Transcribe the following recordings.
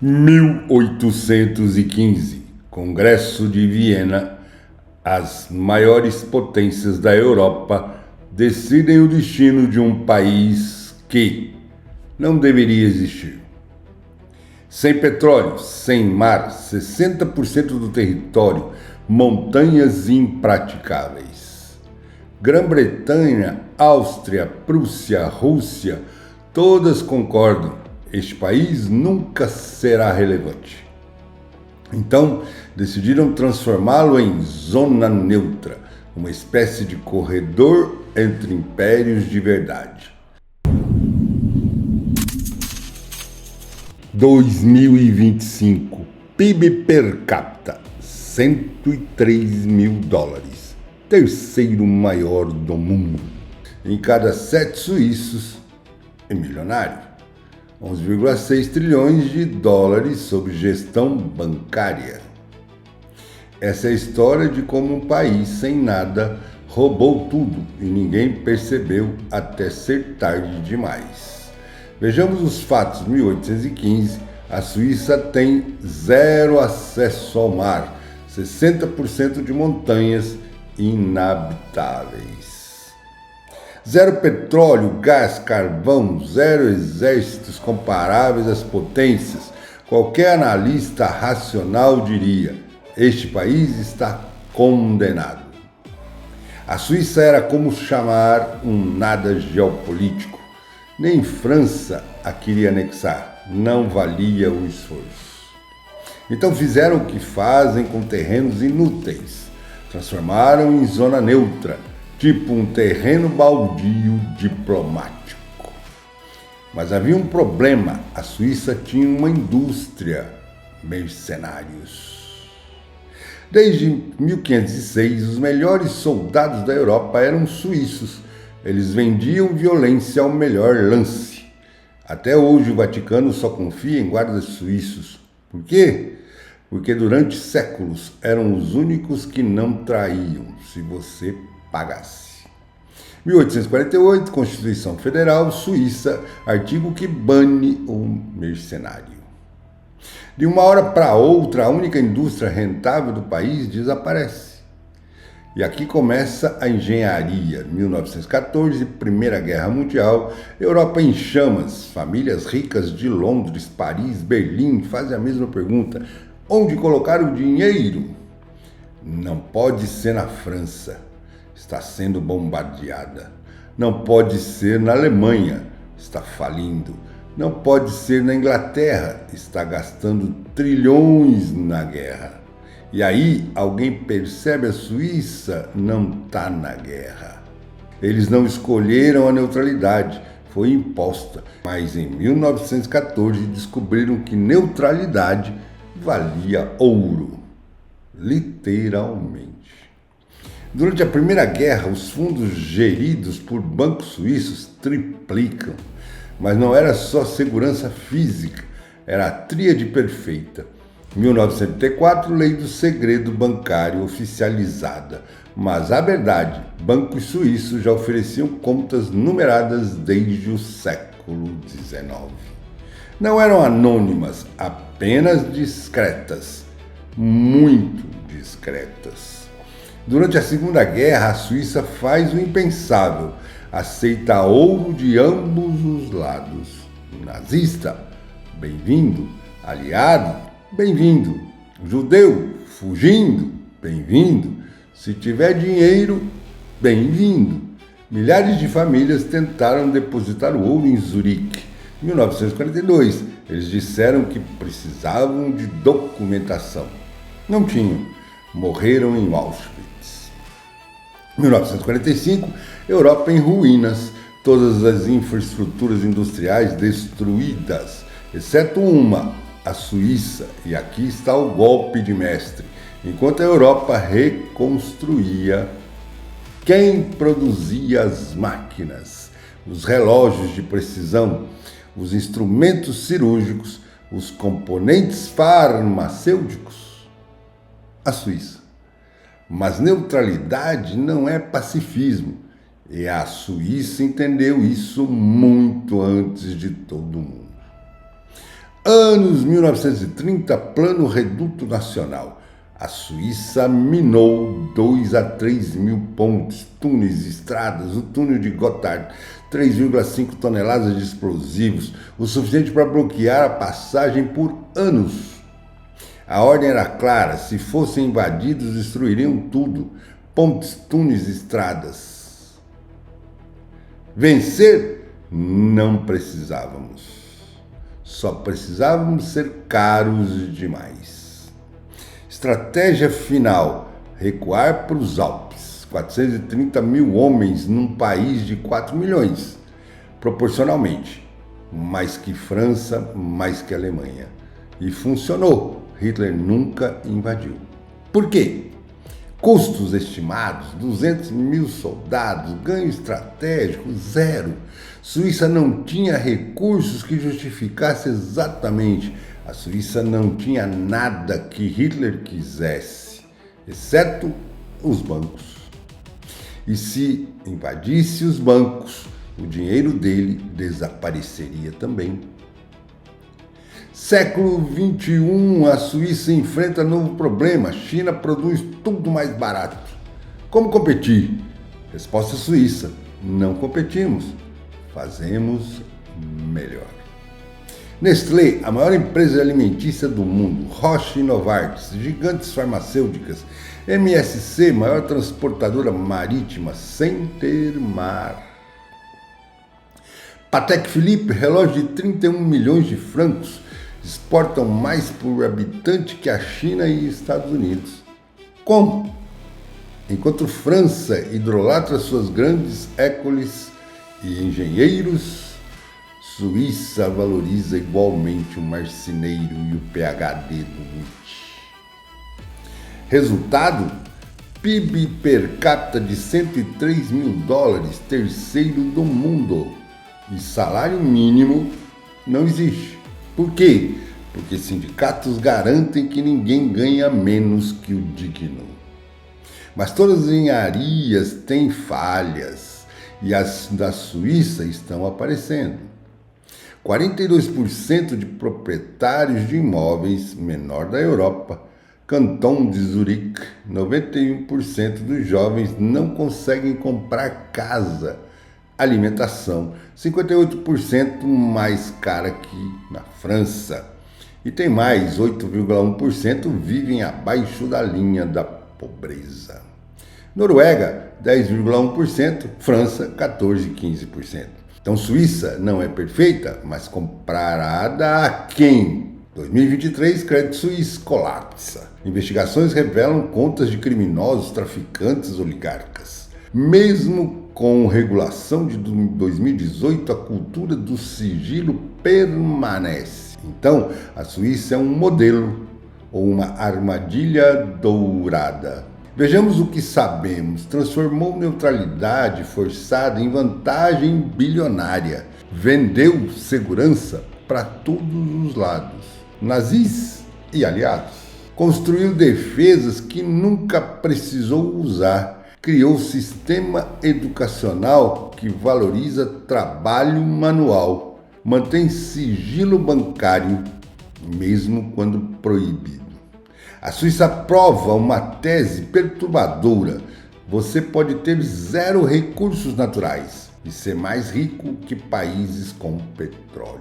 1815, Congresso de Viena. As maiores potências da Europa decidem o destino de um país que não deveria existir. Sem petróleo, sem mar, 60% do território, montanhas impraticáveis. Grã-Bretanha, Áustria, Prússia, Rússia, todas concordam, este país nunca será relevante. Então, decidiram transformá-lo em zona neutra, uma espécie de corredor entre impérios de verdade. 2025, PIB per capita, $103 mil, terceiro maior do mundo. Em cada 7 suíços é milionário. 11,6 trilhões de dólares sob gestão bancária. Essa é a história de como um país sem nada roubou tudo e ninguém percebeu até ser tarde demais. Vejamos os fatos. 1815, a Suíça tem zero acesso ao mar, 60% de montanhas inabitáveis. Zero petróleo, gás, carvão, zero exércitos comparáveis às potências. Qualquer analista racional diria: este país está condenado. A Suíça era como chamar um nada geopolítico. Nem França a queria anexar, não valia o esforço. Então fizeram o que fazem com terrenos inúteis. Transformaram em zona neutra, tipo um terreno baldio diplomático. Mas havia um problema: a Suíça tinha uma indústria, mercenários. Desde 1506, os melhores soldados da Europa eram suíços. Eles vendiam violência ao melhor lance. Até hoje o Vaticano só confia em guardas suíços. Por quê? Porque durante séculos eram os únicos que não traíam, se você pagasse. 1848, Constituição Federal, Suíça, artigo que bane o mercenário. De uma hora para outra, a única indústria rentável do país desaparece. E aqui começa a engenharia. 1914, Primeira Guerra Mundial, Europa em chamas. Famílias ricas de Londres, Paris, Berlim fazem a mesma pergunta: onde colocar o dinheiro? Não pode ser na França, está sendo bombardeada. Não pode ser na Alemanha, está falindo. Não pode ser na Inglaterra, está gastando trilhões na guerra. E aí alguém percebe: a Suíça não está na guerra. Eles não escolheram a neutralidade, foi imposta. Mas em 1914 descobriram que neutralidade valia ouro, literalmente. Durante a Primeira Guerra, os fundos geridos por bancos suíços triplicam. Mas não era só segurança física, era a tríade perfeita. 1904, Lei do Segredo Bancário oficializada. Mas a verdade, bancos suíços já ofereciam contas numeradas desde o século XIX. Não eram anônimas, apenas discretas, muito discretas. Durante a Segunda Guerra, a Suíça faz o impensável, aceita ouro de ambos os lados. Nazista, bem-vindo. Aliado, bem-vindo. Judeu, fugindo, bem-vindo. Se tiver dinheiro, bem-vindo. Milhares de famílias tentaram depositar o ouro em Zurique. Em 1942, eles disseram que precisavam de documentação. Não tinham. Morreram em Auschwitz. 1945, Europa em ruínas. Todas as infraestruturas industriais destruídas, exceto uma, a Suíça. E aqui está o golpe de mestre. Enquanto a Europa reconstruía, quem produzia as máquinas, os relógios de precisão, os instrumentos cirúrgicos, os componentes farmacêuticos? A Suíça. Mas neutralidade não é pacifismo. E a Suíça entendeu isso muito antes de todo mundo. Anos 1930, Plano Reduto Nacional. A Suíça minou 2 a 3 mil pontes, túneis, estradas, o túnel de Gotthard, 3,5 toneladas de explosivos, o suficiente para bloquear a passagem por anos. A ordem era clara: se fossem invadidos, destruiriam tudo, pontes, túneis, estradas. Vencer? Não precisávamos. Só precisávamos ser caros demais. Estratégia final: recuar para os Alpes. 430 mil homens num país de 4 milhões. Proporcionalmente, mais que França, mais que Alemanha. E funcionou. Hitler nunca invadiu. Por quê? Custos estimados: 200 mil soldados, ganho estratégico, zero. Suíça não tinha recursos que justificassem exatamente. A Suíça não tinha nada que Hitler quisesse, exceto os bancos. E se invadisse os bancos, o dinheiro dele desapareceria também. Século XXI, a Suíça enfrenta novo problema. A China produz tudo mais barato. Como competir? Resposta suíça: não competimos, fazemos melhor. Nestlé, a maior empresa alimentícia do mundo. Roche e Novartis, gigantes farmacêuticas. MSC, maior transportadora marítima sem ter mar. Patek Philippe, relógio de 31 milhões de francos, exportam mais por habitante que a China e Estados Unidos. Como? Enquanto França idolatra suas grandes écoles e engenheiros, Suíça valoriza igualmente o marceneiro e o PhD do Gucci. Resultado: PIB per capita de 103 mil dólares, terceiro do mundo. E salário mínimo não existe. Por quê? Porque sindicatos garantem que ninguém ganha menos que o digno. Mas todas as engenharias têm falhas e as da Suíça estão aparecendo. 42% de proprietários de imóveis, menor da Europa. Canton de Zurique, 91% dos jovens não conseguem comprar casa. Alimentação, 58% mais cara que na França. E tem mais, 8,1% vivem abaixo da linha da pobreza. Noruega, 10,1%, França, 14,15%. Então, Suíça não é perfeita, mas comparada a quem? 2023, Credit Suisse colapsa. Investigações revelam contas de criminosos, traficantes, oligarcas. Mesmo com regulação de 2018, a cultura do sigilo permanece. Então, a Suíça é um modelo ou uma armadilha dourada. Vejamos o que sabemos. Transformou neutralidade forçada em vantagem bilionária. Vendeu segurança para todos os lados. Nazis e aliados. Construiu defesas que nunca precisou usar. Criou sistema educacional que valoriza trabalho manual. Mantém sigilo bancário, mesmo quando proibido. A Suíça prova uma tese perturbadora. Você pode ter zero recursos naturais e ser mais rico que países com petróleo.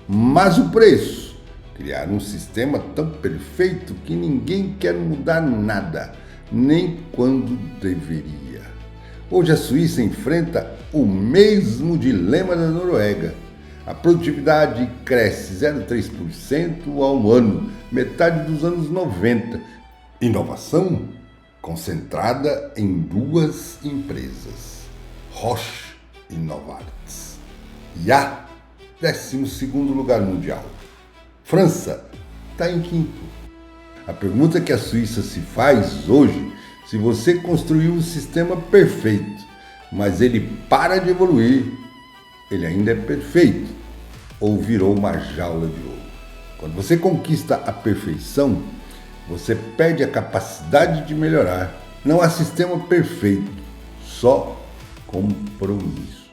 Mas o preço? Criar um sistema tão perfeito que ninguém quer mudar nada, nem quando deveria. Hoje a Suíça enfrenta o mesmo dilema da Noruega. A produtividade cresce 0,3% ao ano, metade dos anos 90. Inovação concentrada em duas empresas, Roche e Novartis. E a 12º lugar mundial. França está em 5º. A pergunta que a Suíça se faz hoje: se você construiu um sistema perfeito, mas ele para de evoluir, ele ainda é perfeito ou virou uma jaula de ouro? Quando você conquista a perfeição, você perde a capacidade de melhorar. Não há sistema perfeito, só compromisso.